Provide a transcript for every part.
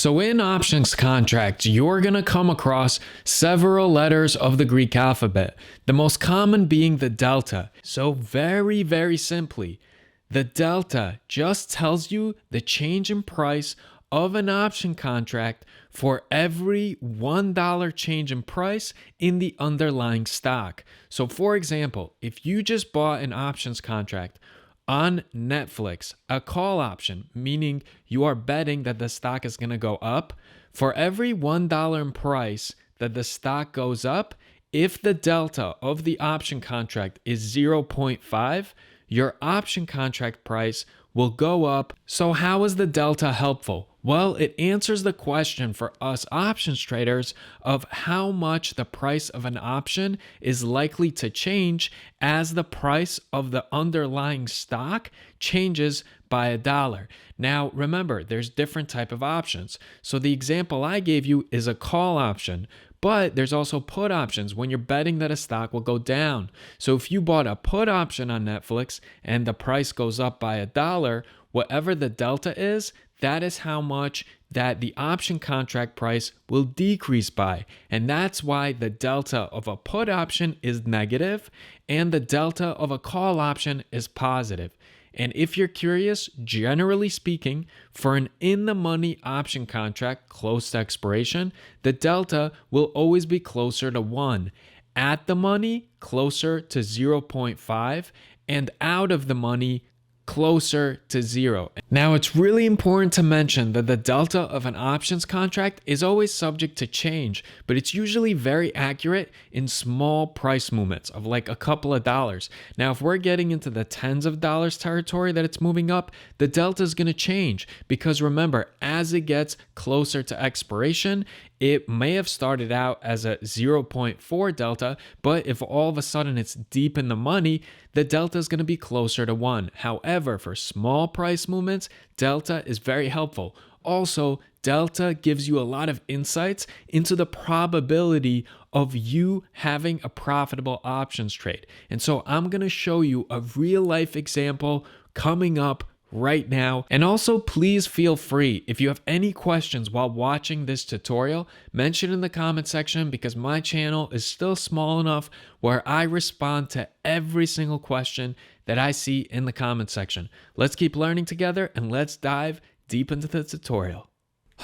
So in options contracts, you're going to come across several letters of the Greek alphabet, the most common being the delta. So very simply, the delta just tells you the change in price of an option contract for every $1 change in price in the underlying stock. So for example, if you just bought an options contract on Netflix, a call option, meaning you are betting that the stock is going to go up, for every $1 in price that the stock goes up, if the delta of the option contract is 0.5, your option contract price will go up. So how is the delta helpful? Well, it answers the question for us options traders of how much the price of an option is likely to change as the price of the underlying stock changes by $1. Now, remember, there's different type of options. So the example I gave you is a call option, but there's also put options when you're betting that a stock will go down. So if you bought a put option on Netflix and the price goes up by $1, whatever the delta is, that is how much that the option contract price will decrease by. And that's why the delta of a put option is negative and the delta of a call option is positive. And if you're curious, generally speaking, for an in-the-money option contract close to expiration, the delta will always be closer to 1. At the money, closer to 0.5, and out of the money, closer to 0. Now, it's really important to mention that the delta of an options contract is always subject to change, but it's usually very accurate in small price movements of like a couple of dollars. Now, if we're getting into the tens of dollars territory that it's moving up, the delta is going to change because remember, as it gets closer to expiration, it may have started out as a 0.4 delta, but if all of a sudden it's deep in the money, the delta is going to be closer to 1. However, for small price movements, delta is very helpful. Also, delta gives you a lot of insights into the probability of you having a profitable options trade. And so I'm going to show you a real life example coming up right now. And also please feel free, if you have any questions while watching this tutorial, mention in the comment section because my channel is still small enough where I respond to every single question that I see in the comment section. Let's keep learning together and let's dive deep into the tutorial.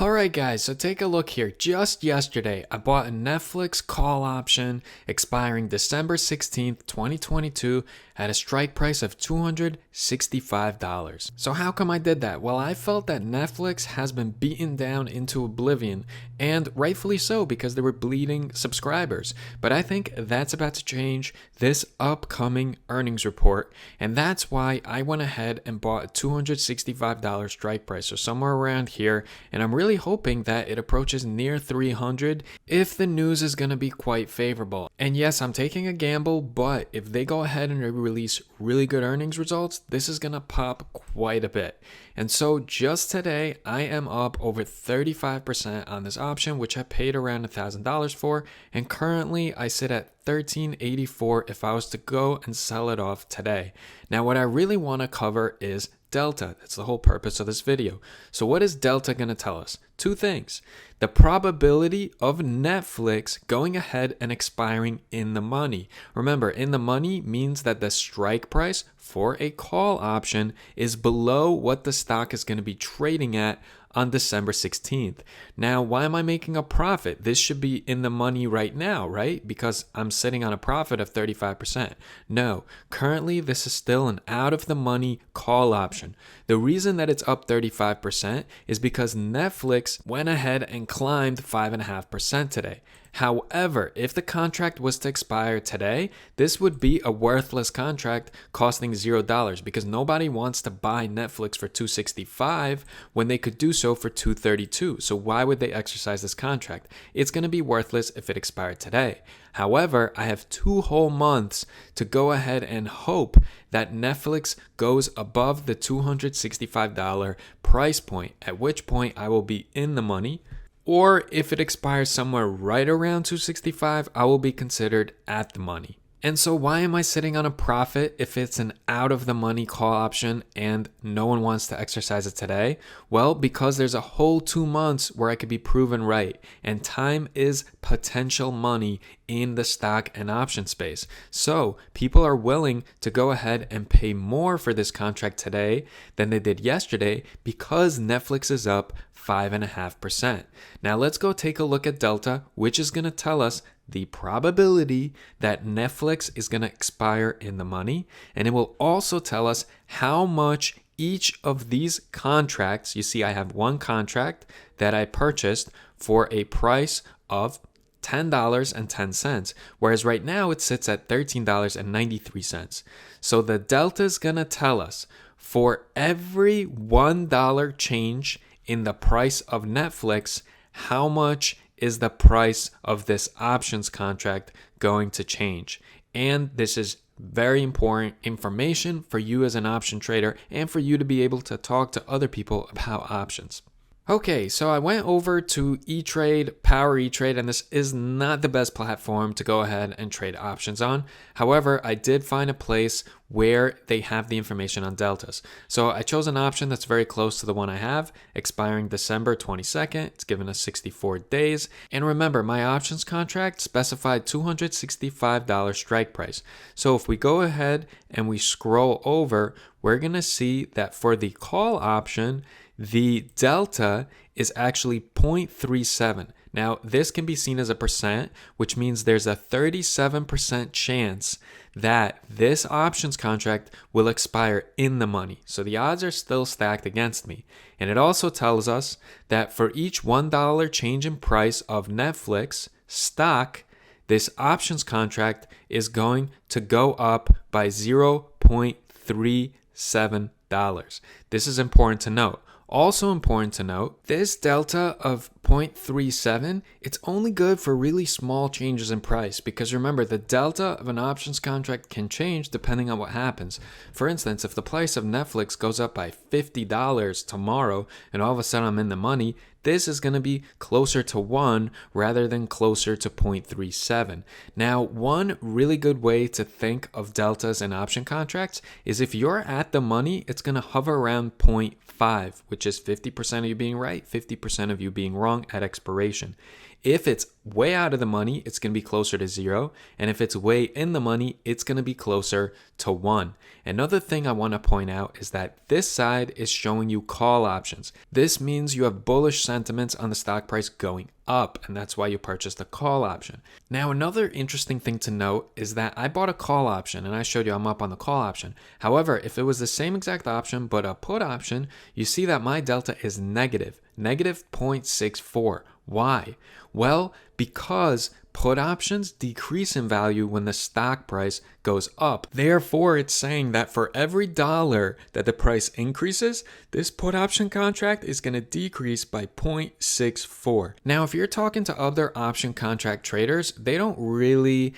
Alright guys, so take a look here. Just yesterday, I bought a Netflix call option expiring December 16th, 2022 at a strike price of $265. So how come I did that? Well, I felt that Netflix has been beaten down into oblivion, and rightfully so because they were bleeding subscribers. But I think that's about to change this upcoming earnings report, and that's why I went ahead and bought a $265 strike price, so somewhere around here, and I'm really hoping that it approaches near 300 if the news is going to be quite favorable. And yes, I'm taking a gamble, but if they go ahead and release really good earnings results, this is going to pop quite a bit. And so just today, I am up over 35% on this option, which I paid around $1,000 for. And currently I sit at $13.84 if I was to go and sell it off today. Now, what I really want to cover is delta. That's the whole purpose of this video. So what is delta going to tell us? Two things. The probability of Netflix going ahead and expiring in the money. Remember, in the money means that the strike price for a call option is below what the stock is going to be trading at on December 16th. Now, why am I making a profit? This should be in the money right now, right? Because I'm sitting on a profit of 35%. No, currently this is still an out of the money call option. The reason that it's up 35% is because Netflix went ahead and climbed 5.5% today. However, if the contract was to expire today, this would be a worthless contract costing $0 because nobody wants to buy Netflix for $265 when they could do so for $232. So why would they exercise this contract? It's going to be worthless if it expired today. However, I have 2 whole months to go ahead and hope that Netflix goes above the $265 price point, at which point I will be in the money. Or if it expires somewhere right around $265, I will be considered at the money. And so why am I sitting on a profit if it's an out of the money call option and no one wants to exercise it today? Well, because there's a whole 2 months where I could be proven right, and time is potential money in the stock and option space. So people are willing to go ahead and pay more for this contract today than they did yesterday because Netflix is up 5.5%. Now let's go take a look at Delta, which is going to tell us the probability that Netflix is going to expire in the money. And it will also tell us how much each of these contracts, you see I have one contract that I purchased for a price of $10.10, whereas right now it sits at $13.93. So the delta is going to tell us for every $1 change in the price of Netflix, how much is the price of this options contract going to change. And this is very important information for you as an option trader and for you to be able to talk to other people about options. Okay, so I went over to E-Trade, Power E-Trade, and this is not the best platform to go ahead and trade options on. However, I did find a place where they have the information on deltas. So I chose an option that's very close to the one I have, expiring December 22nd. It's given us 64 days. And remember, my options contract specified $265 strike price. So if we go ahead and we scroll over, we're going to see that for the call option, the delta is actually 0.37. Now, this can be seen as a percent, which means there's a 37% chance that this options contract will expire in the money. So the odds are still stacked against me. And it also tells us that for each $1 change in price of Netflix stock, this options contract is going to go up by $0.37. This is important to note. Also important to note, this delta of 0.37, it's only good for really small changes in price because remember, the delta of an options contract can change depending on what happens. For instance, if the price of Netflix goes up by $50 tomorrow and all of a sudden I'm in the money, this is going to be closer to 1 rather than closer to 0.37. Now, one really good way to think of deltas in option contracts is if you're at the money, it's going to hover around 0.5, which is 50% of you being right, 50% of you being wrong at expiration. If it's way out of the money, it's going to be closer to 0. And if it's way in the money, it's going to be closer to 1. Another thing I want to point out is that this side is showing you call options. This means you have bullish sentiments on the stock price going up, and that's why you purchased a call option. Now, another interesting thing to note is that I bought a call option, and I showed you I'm up on the call option. However, if it was the same exact option but a put option, you see that my delta is negative 0.64. Why? Well, because put options decrease in value when the stock price goes up. Therefore, it's saying that for every dollar that the price increases, this put option contract is going to decrease by 0.64. Now, if you're talking to other option contract traders, they don't really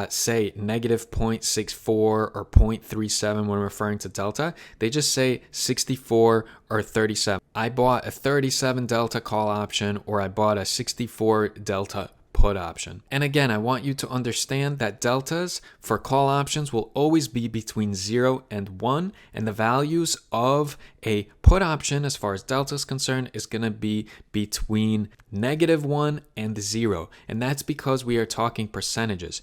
say negative 0.64 or 0.37 when referring to delta. They just say 64 or 37. I bought a 37 delta call option, or I bought a 64 delta put option. And again, I want you to understand that deltas for call options will always be between 0 and 1, and the values of a put option as far as delta is concerned is going to be between -1 and 0, and that's because we are talking percentages.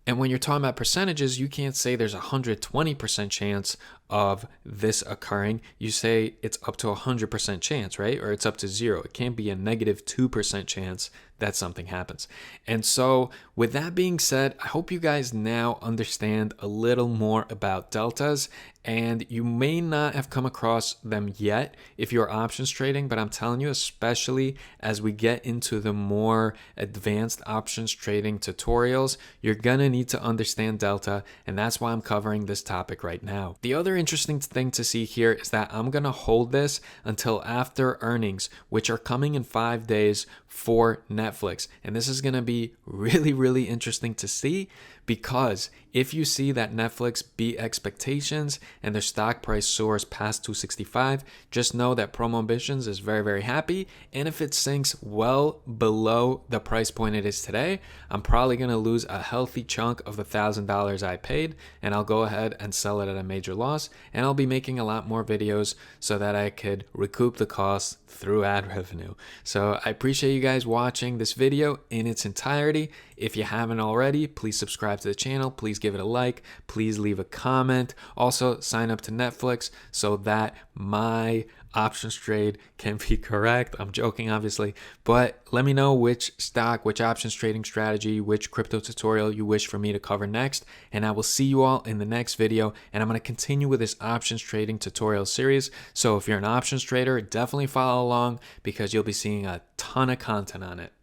And when you're talking about percentages, you can't say there's a 120% chance of this occurring. You say it's up to 100% chance, right? Or it's up to 0. It can't be a -2% chance that something happens. And so with that being said, I hope you guys now understand a little more about deltas, and you may not have come across them yet if you're options trading, but I'm telling you, especially as we get into the more advanced options trading tutorials, you're gonna need to understand delta, and that's why I'm covering this topic right now. The other interesting thing to see here is that I'm gonna hold this until after earnings, which are coming in 5 days for Netflix. And this is going to be really, really interesting to see because if you see that Netflix beat expectations and their stock price soars past 265, just know that Promo Ambitions is very, very happy. And if it sinks well below the price point it is today, I'm probably going to lose a healthy chunk of the $1,000 I paid, and I'll go ahead and sell it at a major loss. And I'll be making a lot more videos so that I could recoup the costs through ad revenue. So I appreciate you guys watching this video in its entirety. If you haven't already, please subscribe to the channel. Please give it a like. Please leave a comment. Also, sign up to Netflix so that my options trade can be correct. I'm joking, obviously, but let me know which stock, which options trading strategy, which crypto tutorial you wish for me to cover next, and I will see you all in the next video. And I'm going to continue with this options trading tutorial series. So if you're an options trader, definitely follow along because you'll be seeing a ton of content on it.